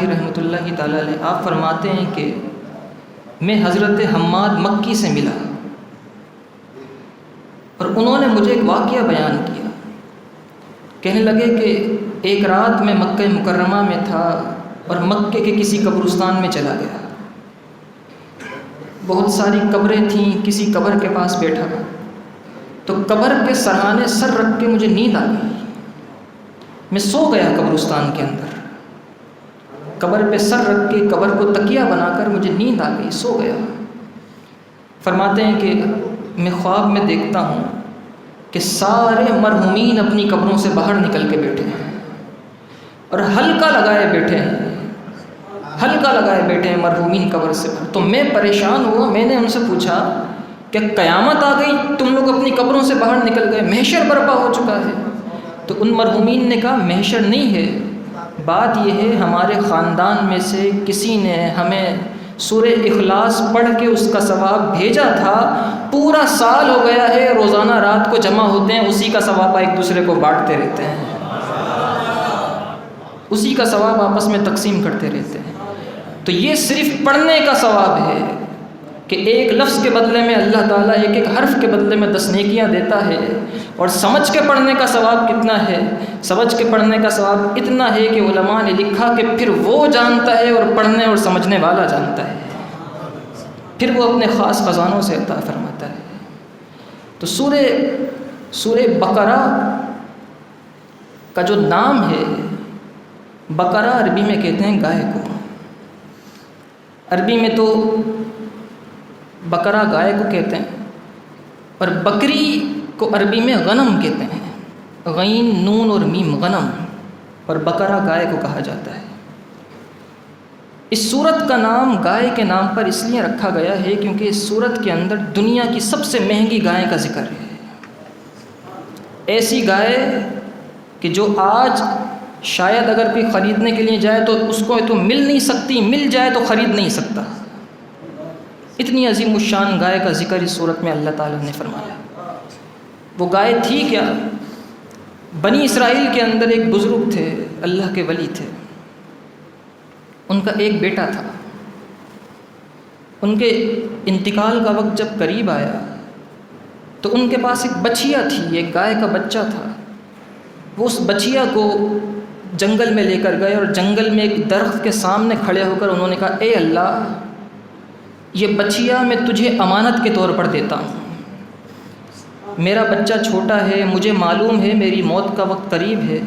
رحمۃ اللہ تعالیٰ علیہ آپ فرماتے ہیں کہ میں حضرت حماد مکی سے ملا اور انہوں نے مجھے ایک واقعہ بیان کیا. کہنے لگے کہ ایک رات میں مکہ مکرمہ میں تھا اور مکے کے کسی قبرستان میں چلا گیا. بہت ساری قبریں تھیں، کسی قبر کے پاس بیٹھا تو قبر کے سرہانے سر رکھ کے مجھے نیند آ گئی. میں سو گیا قبرستان کے اندر، قبر پہ سر رکھ کے قبر کو تکیہ بنا کر مجھے نیند آ گئی، سو گیا. فرماتے ہیں کہ میں خواب میں دیکھتا ہوں کہ سارے مرحومین اپنی قبروں سے باہر نکل کے بیٹھے ہیں اور حلقہ لگائے بیٹھے ہیں مرحومین قبر سے. تو میں پریشان ہوا، میں نے ان سے پوچھا کہ قیامت آ گئی، تم لوگ اپنی قبروں سے باہر نکل گئے، محشر برپا ہو چکا ہے؟ تو ان مرحومین نے کہا محشر نہیں ہے، بات یہ ہے ہمارے خاندان میں سے کسی نے ہمیں سورہ اخلاص پڑھ کے اس کا ثواب بھیجا تھا، پورا سال ہو گیا ہے، روزانہ رات کو جمع ہوتے ہیں، اسی کا ثواب ایک دوسرے کو بانٹتے رہتے ہیں، اسی کا ثواب آپس میں تقسیم کرتے رہتے ہیں. تو یہ صرف پڑھنے کا ثواب ہے کہ ایک لفظ کے بدلے میں اللہ تعالیٰ ایک ایک حرف کے بدلے میں 10 نیکیاں دیتا ہے. اور سمجھ کے پڑھنے کا ثواب کتنا ہے؟ سمجھ کے پڑھنے کا ثواب اتنا ہے کہ علماء نے لکھا کہ پھر وہ جانتا ہے اور پڑھنے اور سمجھنے والا جانتا ہے، پھر وہ اپنے خاص خزانوں سے عطا فرماتا ہے. تو سورہ بقرہ کا جو نام ہے، بقرہ عربی میں کہتے ہیں گائے کو. عربی میں تو بقرہ گائے کو کہتے ہیں اور بکری کو عربی میں غنم کہتے ہیں، غین نون اور میم غنم، اور بقرہ گائے کو کہا جاتا ہے. اس سورت کا نام گائے کے نام پر اس لیے رکھا گیا ہے کیونکہ اس سورت کے اندر دنیا کی سب سے مہنگی گائے کا ذکر ہے. ایسی گائے کہ جو آج شاید اگر کوئی خریدنے کے لیے جائے تو اس کو تو مل نہیں سکتی، مل جائے تو خرید نہیں سکتا. اتنی عظیم الشان گائے کا ذکر اس صورت میں اللہ تعالیٰ نے فرمایا. وہ گائے تھی کیا؟ بنی اسرائیل کے اندر ایک بزرگ تھے، اللہ کے ولی تھے. ان کا ایک بیٹا تھا. ان کے انتقال کا وقت جب قریب آیا تو ان کے پاس ایک بچیا تھی، ایک گائے کا بچہ تھا. وہ اس بچیا کو جنگل میں لے کر گئے اور جنگل میں ایک درخت کے سامنے کھڑے ہو کر انہوں نے کہا اے اللہ، یہ بچیا میں تجھے امانت کے طور پر دیتا ہوں. میرا بچہ چھوٹا ہے، مجھے معلوم ہے میری موت کا وقت قریب ہے.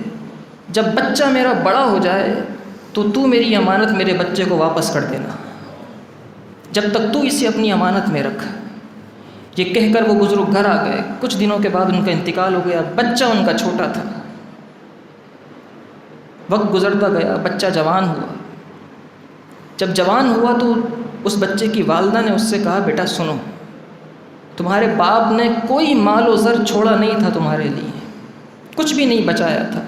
جب بچہ میرا بڑا ہو جائے تو میری امانت میرے بچے کو واپس کر دینا، جب تک تو اسے اپنی امانت میں رکھ. یہ کہہ کر وہ بزرگ گھر آ گئے. کچھ دنوں کے بعد ان کا انتقال ہو گیا. بچہ ان کا چھوٹا تھا. وقت گزرتا گیا، بچہ جوان ہوا. جب جوان ہوا تو اس بچے کی والدہ نے اس سے کہا بیٹا سنو، تمہارے باپ نے کوئی مال و زر چھوڑا نہیں تھا، تمہارے لیے کچھ بھی نہیں بچایا تھا.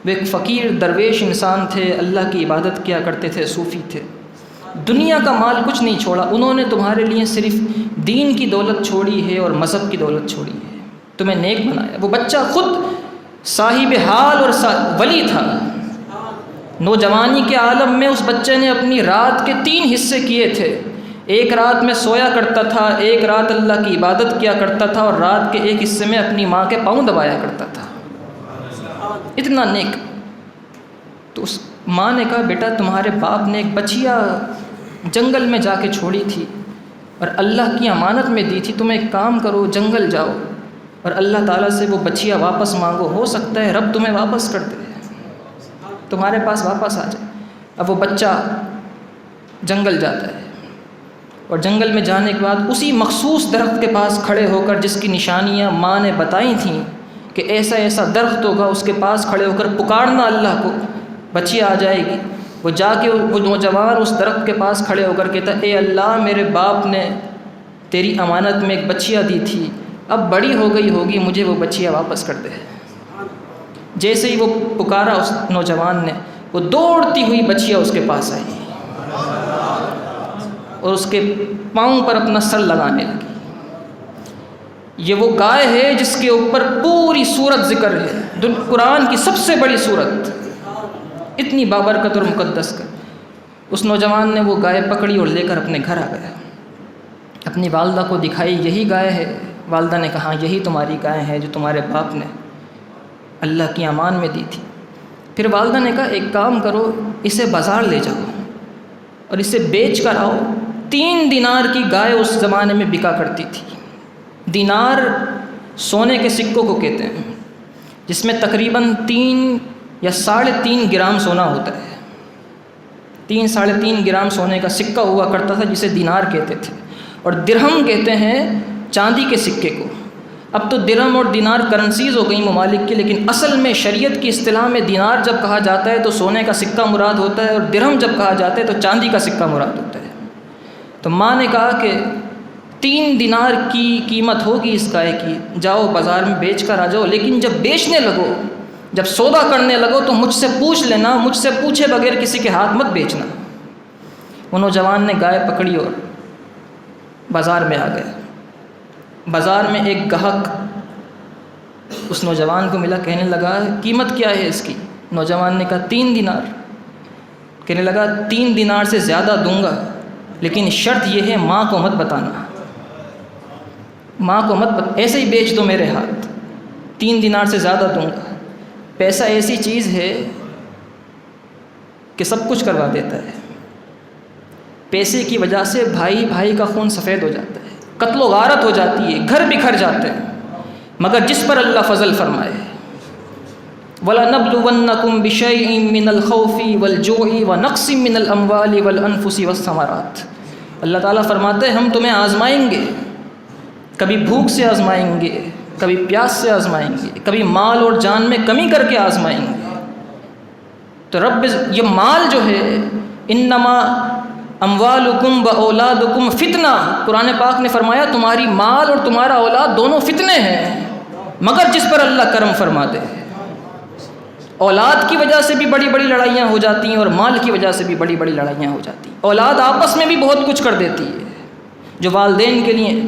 وہ ایک فقیر درویش انسان تھے، اللہ کی عبادت کیا کرتے تھے، صوفی تھے، دنیا کا مال کچھ نہیں چھوڑا. انہوں نے تمہارے لیے صرف دین کی دولت چھوڑی ہے اور مذہب کی دولت چھوڑی ہے، تمہیں نیک بنایا. وہ بچہ خود صاحب حال اور ولی تھا. نوجوانی کے عالم میں اس بچے نے اپنی رات کے 3 حصے کیے تھے. ایک رات میں سویا کرتا تھا، ایک رات اللہ کی عبادت کیا کرتا تھا اور رات کے ایک حصے میں اپنی ماں کے پاؤں دبایا کرتا تھا. اتنا نیک. تو اس ماں نے کہا بیٹا تمہارے باپ نے ایک بچیا جنگل میں جا کے چھوڑی تھی اور اللہ کی امانت میں دی تھی، تم ایک کام کرو، جنگل جاؤ اور اللہ تعالیٰ سے وہ بچیا واپس مانگو، ہو سکتا ہے رب تمہیں واپس کر دے، تمہارے پاس واپس آ جائے. اب وہ بچہ جنگل جاتا ہے اور جنگل میں جانے کے بعد اسی مخصوص درخت کے پاس کھڑے ہو کر جس کی نشانیاں ماں نے بتائی تھیں کہ ایسا ایسا درخت ہوگا، اس کے پاس کھڑے ہو کر پکارنا اللہ کو، بچیا آ جائے گی. وہ جا کے وہ نوجوان اس درخت کے پاس کھڑے ہو کر کہتا اے اللہ، میرے باپ نے تیری امانت میں ایک بچیا دی تھی، اب بڑی ہو گئی ہوگی، مجھے وہ بچیا واپس کر دے. جیسے ہی وہ پکارا اس نوجوان نے، وہ دوڑتی ہوئی بچیا اس کے پاس آئی اور اس کے پاؤں پر اپنا سر لگانے لگی. یہ وہ گائے ہے جس کے اوپر پوری سورت ذکر ہے، قرآن کی سب سے بڑی سورت، اتنی بابرکت اور مقدس کا. اس نوجوان نے وہ گائے پکڑی اور لے کر اپنے گھر آ گیا، اپنی والدہ کو دکھائی، یہی گائے ہے؟ والدہ نے کہا یہی تمہاری گائے ہے جو تمہارے باپ نے اللہ کی امان میں دی تھی۔ پھر والدہ نے کہا ایک کام کرو، اسے بازار لے جاؤ اور اسے بیچ کر آؤ۔ 3 دینار کی گائے اس زمانے میں بکا کرتی تھی۔ دینار سونے کے سکوں کو کہتے ہیں، جس میں تقریباً 3 یا 3.5 گرام سونا ہوتا ہے۔ 3-3.5 گرام سونے کا سکہ ہوا کرتا تھا جسے دینار کہتے تھے، اور درہم کہتے ہیں چاندی کے سکے کو۔ اب تو درہم اور دینار کرنسیز ہو گئی ممالک کی، لیکن اصل میں شریعت کی اصطلاح میں دینار جب کہا جاتا ہے تو سونے کا سکہ مراد ہوتا ہے، اور درہم جب کہا جاتا ہے تو چاندی کا سکہ مراد ہوتا ہے۔ تو ماں نے کہا کہ 3 دینار کی قیمت ہوگی اس گائے کی، جاؤ بازار میں بیچ کر آ جاؤ، لیکن جب بیچنے لگو، جب سودا کرنے لگو تو مجھ سے پوچھ لینا، مجھ سے پوچھے بغیر کسی کے ہاتھ مت بیچنا۔ وہ نوجوان نے گائے پکڑی اور بازار میں آ گئے۔ بازار میں ایک گاہک اس نوجوان کو ملا، کہنے لگا قیمت کیا ہے اس کی؟ نوجوان نے کہا 3 دینار۔ کہنے لگا 3 دینار سے زیادہ دوں گا، لیکن شرط یہ ہے ماں کو مت بتانا، ماں کو مت ایسے ہی بیچ دو میرے ہاتھ، 3 دینار سے زیادہ دوں گا۔ پیسہ ایسی چیز ہے کہ سب کچھ کروا دیتا ہے۔ پیسے کی وجہ سے بھائی بھائی کا خون سفید ہو جاتا ہے، قتل و غارت ہو جاتی ہے، گھر بکھر جاتے ہیں، مگر جس پر اللہ فضل فرمائے وَلَنَبْلُوَنَّكُمْ بِشَيْءٍ مِّنَ الْخَوْفِ وَالْجُوعِ وَنَقْصٍ مِّنَ الْأَمْوَالِ وَالْأَنفُسِ وَالثَّمَرَاتِ۔ اللہ تعالیٰ فرماتے ہیں ہم تمہیں آزمائیں گے، کبھی بھوک سے آزمائیں گے، کبھی پیاس سے آزمائیں گے، کبھی مال اور جان میں کمی کر کے آزمائیں گے۔ تو رب یہ مال جو ہے، انما اموالکم و اولادکم فتنہ، قرآن پاک نے فرمایا تمہاری مال اور تمہارا اولاد دونوں فتنے ہیں، مگر جس پر اللہ کرم فرما دے۔ اولاد کی وجہ سے بھی بڑی بڑی لڑائیاں ہو جاتی ہیں، اور مال کی وجہ سے بھی بڑی بڑی لڑائیاں ہو جاتی ہیں۔ اولاد آپس میں بھی بہت کچھ کر دیتی ہے، جو والدین کے لیے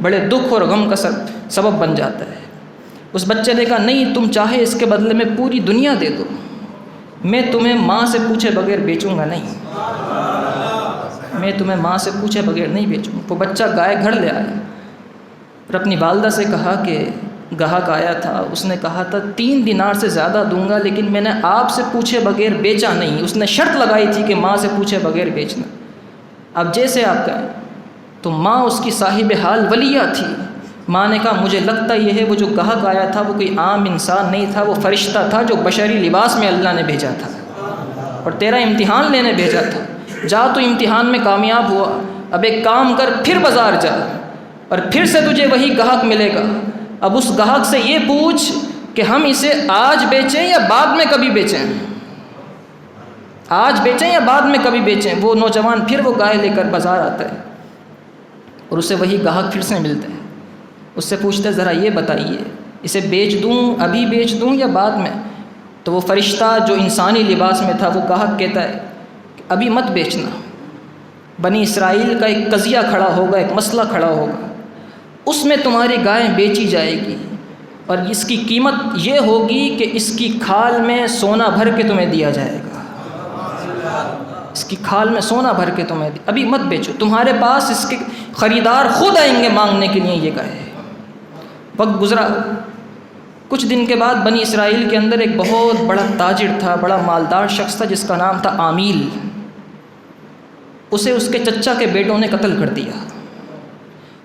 بڑے دکھ اور غم کا سبب بن جاتا ہے۔ اس بچے نے کہا نہیں، تم چاہے اس کے بدلے میں پوری دنیا دے دو، میں تمہیں ماں سے پوچھے بغیر بیچوں گا نہیں، میں تمہیں ماں سے پوچھے بغیر نہیں بیچوں گا۔ وہ بچہ گائے گھر لے آیا اور اپنی والدہ سے کہا کہ گاہک آیا تھا، اس نے کہا تھا 3 دینار سے زیادہ دوں گا، لیکن میں نے آپ سے پوچھے بغیر بیچا نہیں۔ اس نے شرط لگائی تھی کہ ماں سے پوچھے بغیر بیچنا۔ اب جیسے آپ کہیں تو ماں اس کی صاحب حال ولیہ تھی۔ ماں نے کہا مجھے لگتا یہ ہے وہ جو گاہک آیا تھا وہ کوئی عام انسان نہیں تھا، وہ فرشتہ تھا جو بشری لباس میں اللہ نے بھیجا تھا اور تیرا امتحان لینے بھیجا تھا۔ جا تو امتحان میں کامیاب ہوا، اب ایک کام کر، پھر بازار جا اور پھر سے تجھے وہی گاہک ملے گا۔ اب اس گاہک سے یہ پوچھ کہ ہم اسے آج بیچیں یا بعد میں کبھی بیچیں، آج بیچیں یا بعد میں کبھی بیچیں۔ وہ نوجوان پھر وہ گائے لے کر بازار آتا ہے اور اسے وہی گاہک پھر سے ملتے ہیں۔ اس سے پوچھتے ذرا یہ بتائیے اسے بیچ دوں، ابھی بیچ دوں یا بعد میں؟ تو وہ فرشتہ جو انسانی لباس میں تھا وہ گاہک کہتا ہے کہ ابھی مت بیچنا، بنی اسرائیل کا ایک قضیہ کھڑا ہوگا، ایک مسئلہ کھڑا ہوگا، اس میں تمہاری گائے بیچی جائے گی اور اس کی قیمت یہ ہوگی کہ اس کی کھال میں سونا بھر کے تمہیں دیا جائے گا، اس کی کھال میں سونا بھر کے تمہیں ابھی مت بیچو، تمہارے پاس اس کے خریدار خود آئیں گے مانگنے کے لیے یہ گائے۔ وقت گزرا، کچھ دن کے بعد بنی اسرائیل کے اندر ایک بہت بڑا تاجر تھا، بڑا مالدار شخص تھا جس کا نام تھا عامیل۔ اسے اس کے چچا کے بیٹوں نے قتل کر دیا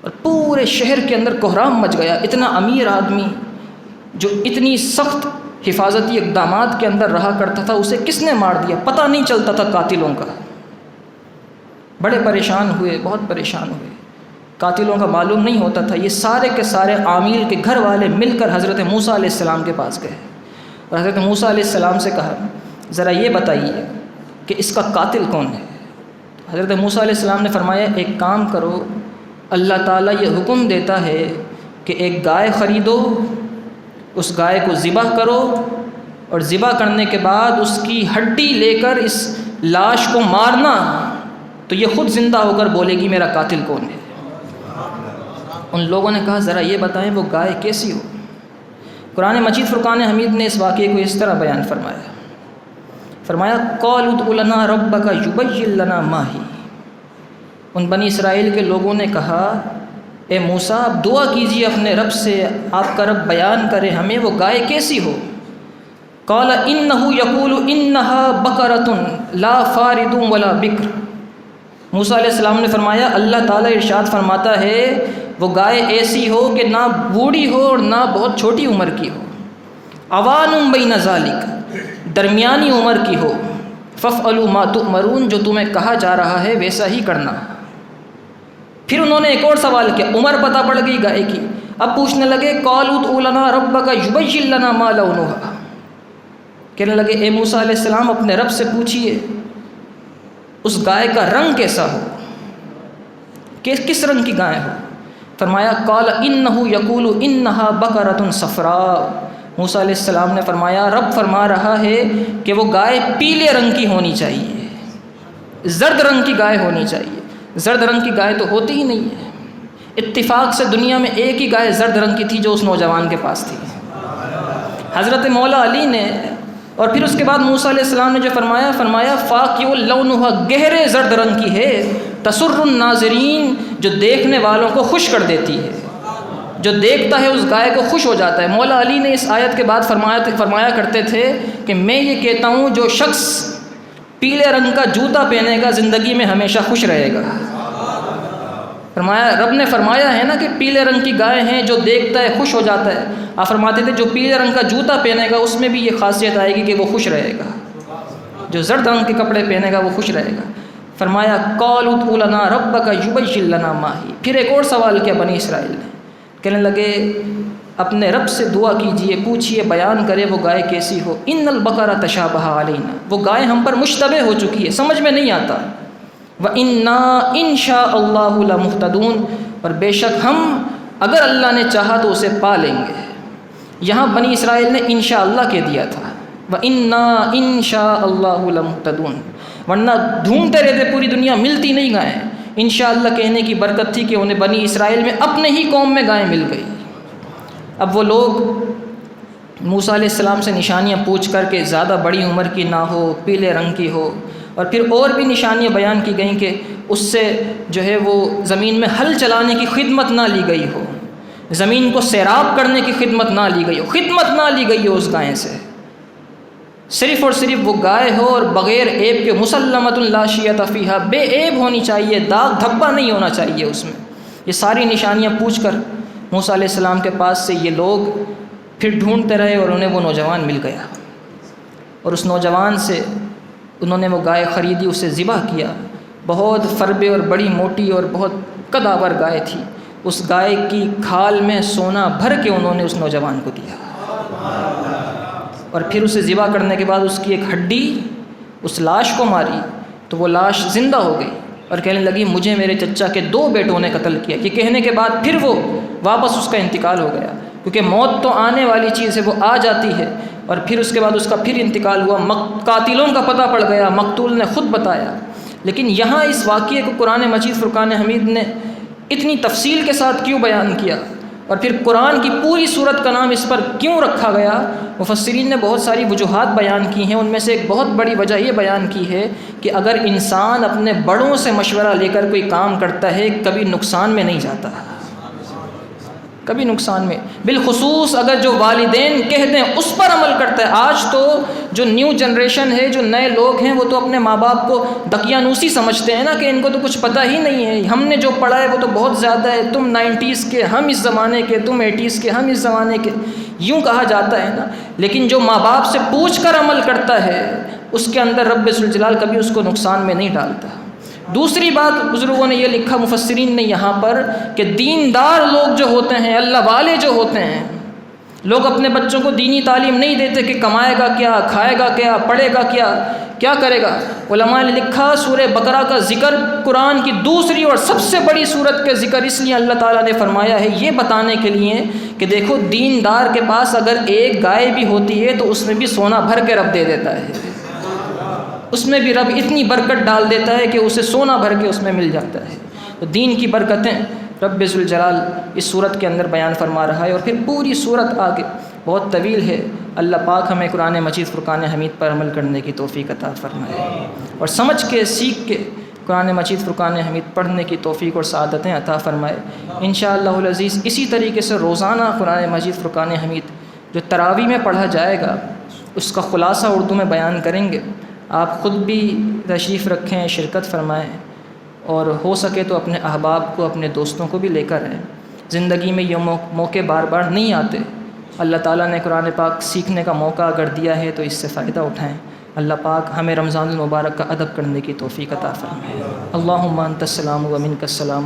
اور پورے شہر کے اندر کوہرام مچ گیا۔ اتنا امیر آدمی جو اتنی سخت حفاظتی اقدامات کے اندر رہا کرتا تھا، اسے کس نے مار دیا پتہ نہیں چلتا تھا قاتلوں کا۔ بڑے پریشان ہوئے، بہت پریشان ہوئے، قاتلوں کا معلوم نہیں ہوتا تھا۔ یہ سارے کے سارے عامیل کے گھر والے مل کر حضرت موسیٰ علیہ السلام کے پاس گئے اور حضرت موسیٰ علیہ السلام سے کہا ذرا یہ بتائیے کہ اس کا قاتل کون ہے؟ حضرت موسیٰ علیہ السلام نے فرمایا ایک کام کرو، اللہ تعالیٰ یہ حکم دیتا ہے کہ ایک گائے خریدو، اس گائے کو ذبح کرو اور ذبح کرنے کے بعد اس کی ہڈی لے کر اس لاش کو مارنا، تو یہ خود زندہ ہو کر بولے گی میرا قاتل کون ہے۔ ان لوگوں نے کہا ذرا یہ بتائیں وہ گائے کیسی ہو؟ قرآن مجید فرقان حمید نے اس واقعے کو اس طرح بیان فرمایا، فرمایا قالوا ادع لنا ربک یبین لنا ما ہی۔ ان بنی اسرائیل کے لوگوں نے کہا اے موسیٰ آپ دعا کیجیے اپنے رب سے، آپ کا رب بیان کرے ہمیں وہ گائے کیسی ہو۔ قال انہ یقول انہا بقرۃ لا فارض ولا بکر۔ موسیٰ علیہ السلام نے فرمایا اللہ تعالیٰ ارشاد فرماتا ہے وہ گائے ایسی ہو کہ نہ بوڑھی ہو اور نہ بہت چھوٹی عمر کی ہو، عوان بین ذالک، درمیانی عمر کی ہو، فافعلوا ما تؤمرون، جو تمہیں کہا جا رہا ہے ویسا ہی کرنا۔ پھر انہوں نے ایک اور سوال کیا، عمر پتہ پڑ گئی گائے کی، اب پوچھنے لگے قالوا ادع لنا ربک یبین لنا ما لونھا، کہنے لگے اے موسیٰ علیہ السلام اپنے رب سے پوچھئے اس گائے کا رنگ کیسا ہو، کس رنگ کی گائے ہو۔ فرمایا قال انہ یقول انہا بقرۃ صفراء۔ موسیٰ علیہ السلام نے فرمایا رب فرما رہا ہے کہ وہ گائے پیلے رنگ کی ہونی چاہیے، زرد رنگ کی گائے ہونی چاہیے۔ زرد رنگ کی گائے تو ہوتی ہی نہیں ہے، اتفاق سے دنیا میں ایک ہی گائے زرد رنگ کی تھی جو اس نوجوان کے پاس تھی، حضرت مولا علی نے۔ اور پھر اس کے بعد موسیٰ علیہ السلام نے جو فرمایا فاقع لونھا، گہرے زرد رنگ کی ہے، تسر الناظرین، جو دیکھنے والوں کو خوش کر دیتی ہے، جو دیکھتا ہے اس گائے کو خوش ہو جاتا ہے۔ مولا علی نے اس آیت کے بعد فرمایا کرتے تھے کہ میں یہ کہتا ہوں جو شخص پیلے رنگ کا جوتا پہنے گا زندگی میں ہمیشہ خوش رہے گا۔ فرمایا رب نے فرمایا ہے نا کہ پیلے رنگ کی گائے ہیں، جو دیکھتا ہے خوش ہو جاتا ہے۔ آپ فرماتے تھے جو پیلے رنگ کا جوتا پہنے گا اس میں بھی یہ خاصیت آئے گی کہ وہ خوش رہے گا، جو زرد رنگ کے کپڑے پہنے گا وہ خوش رہے گا۔ فرمایا قالوا ادع لنا ربک یبین لنا ما ہی۔ پھر ایک اور سوال کیا بنی اسرائیل نے، کہنے لگے اپنے رب سے دعا کیجئے، پوچھئے بیان کرے وہ گائے کیسی ہو۔ ان البقرہ تشابہ علینا، وہ گائے ہم پر مشتبہ ہو چکی ہے، سمجھ میں نہیں آتا۔ وَإِنَّا إِن شَاءَ اللَّهُ لَمُهْتَدُونَ، اور بے شک ہم اگر اللہ نے چاہا تو اسے پا لیں گے۔ یہاں بنی اسرائیل نے انشاءاللہ کہہ دیا تھا، وَإِنَّا إِن شَاءَ اللَّهُ لَمُهْتَدُونَ، ورنہ ڈھونڈتے رہتے پوری دنیا ملتی نہیں گائیں۔ انشاءاللہ کہنے کی برکت تھی کہ انہیں بنی اسرائیل میں اپنے ہی قوم میں گائیں مل گئی۔ اب وہ لوگ موسیٰ علیہ السلام سے نشانیاں پوچھ کر کے زیادہ بڑی عمر کی نہ ہو، پیلے رنگ کی ہو، اور پھر اور بھی نشانیاں بیان کی گئیں کہ اس سے جو ہے وہ زمین میں ہل چلانے کی خدمت نہ لی گئی ہو، زمین کو سیراب کرنے کی خدمت نہ لی گئی ہو، خدمت نہ لی گئی ہو اس گائے سے، صرف اور صرف وہ گائے ہو اور بغیر عیب کے، مسلمۃ لا شیۃ فیہا، بے عیب ہونی چاہیے، داغ دھبا نہیں ہونا چاہیے اس میں۔ یہ ساری نشانیاں پوچھ کر موسیٰ علیہ السلام کے پاس سے یہ لوگ پھر ڈھونڈتے رہے اور انہیں وہ نوجوان مل گیا، اور اس نوجوان سے انہوں نے وہ گائے خریدی، اسے ذبح کیا۔ بہت فربے اور بڑی موٹی اور بہت قدآور گائے تھی۔ اس گائے کی کھال میں سونا بھر کے انہوں نے اس نوجوان کو دیا، اور پھر اسے ذبح کرنے کے بعد اس کی ایک ہڈی اس لاش کو ماری تو وہ لاش زندہ ہو گئی، اور کہنے لگی مجھے میرے چچا کے 2 بیٹوں نے قتل کیا۔ یہ کہنے کے بعد پھر وہ واپس اس کا انتقال ہو گیا، کیونکہ موت تو آنے والی چیز ہے، وہ آ جاتی ہے، اور پھر اس کے بعد اس کا پھر انتقال ہوا۔ قاتلوں کا پتہ پڑ گیا، مقتول نے خود بتایا۔ لیکن یہاں اس واقعے کو قرآن مجید فرقان حمید نے اتنی تفصیل کے ساتھ کیوں بیان کیا، اور پھر قرآن کی پوری سورت کا نام اس پر کیوں رکھا گیا؟ مفسرین نے بہت ساری وجوہات بیان کی ہیں، ان میں سے ایک بہت بڑی وجہ یہ بیان کی ہے کہ اگر انسان اپنے بڑوں سے مشورہ لے کر کوئی کام کرتا ہے کبھی نقصان میں نہیں جاتا، کبھی نقصان میں، بالخصوص اگر جو والدین کہہ دیں اس پر عمل کرتا ہے۔ آج تو جو نیو جنریشن ہے، جو نئے لوگ ہیں، وہ تو اپنے ماں باپ کو دقیانوسی سمجھتے ہیں نا، کہ ان کو تو کچھ پتہ ہی نہیں ہے، ہم نے جو پڑھا ہے وہ تو بہت زیادہ ہے، تم 90s کے، ہم اس زمانے کے، تم 80s کے، ہم اس زمانے کے، یوں کہا جاتا ہے نا۔ لیکن جو ماں باپ سے پوچھ کر عمل کرتا ہے اس کے اندر رب ذوالجلال کبھی اس کو نقصان میں نہیں ڈالتا۔ دوسری بات بزرگوں نے یہ لکھا، مفسرین نے یہاں پر، کہ دیندار لوگ جو ہوتے ہیں، اللہ والے جو ہوتے ہیں، لوگ اپنے بچوں کو دینی تعلیم نہیں دیتے کہ کمائے گا کیا، کھائے گا کیا، پڑھے گا کیا کرے گا۔ علماء نے لکھا سورہ بقرہ کا ذکر قرآن کی دوسری اور سب سے بڑی سورت کے ذکر اس لیے اللہ تعالیٰ نے فرمایا ہے، یہ بتانے کے لیے کہ دیکھو دیندار کے پاس اگر ایک گائے بھی ہوتی ہے تو اس میں بھی سونا بھر کے رب دے دیتا ہے، اس میں بھی رب اتنی برکت ڈال دیتا ہے کہ اسے سونا بھر کے اس میں مل جاتا ہے۔ تو دین کی برکتیں رب ذوالجلال اس صورت کے اندر بیان فرما رہا ہے، اور پھر پوری صورت آگے بہت طویل ہے۔ اللہ پاک ہمیں قرآن مجید فرقان حمید پر عمل کرنے کی توفیق عطا فرمائے اور سمجھ کے سیکھ کے قرآن مجید فرقان حمید پڑھنے کی توفیق اور سعادتیں عطا فرمائے۔ انشاءاللہ العزیز اسی طریقے سے روزانہ قرآن مجید فرقان حمید جو تراویح میں پڑھا جائے گا اس کا خلاصہ اردو میں بیان کریں گے۔ آپ خود بھی تشریف رکھیں، شرکت فرمائیں اور ہو سکے تو اپنے احباب کو، اپنے دوستوں کو بھی لے کر آئیں۔ زندگی میں یہ موقع بار بار نہیں آتے۔ اللہ تعالیٰ نے قرآن پاک سیکھنے کا موقع اگر دیا ہے تو اس سے فائدہ اٹھائیں۔ اللہ پاک ہمیں رمضان المبارک کا ادب کرنے کی توفیق عطا فرمائے۔ اللہم انت السلام و منک السلام۔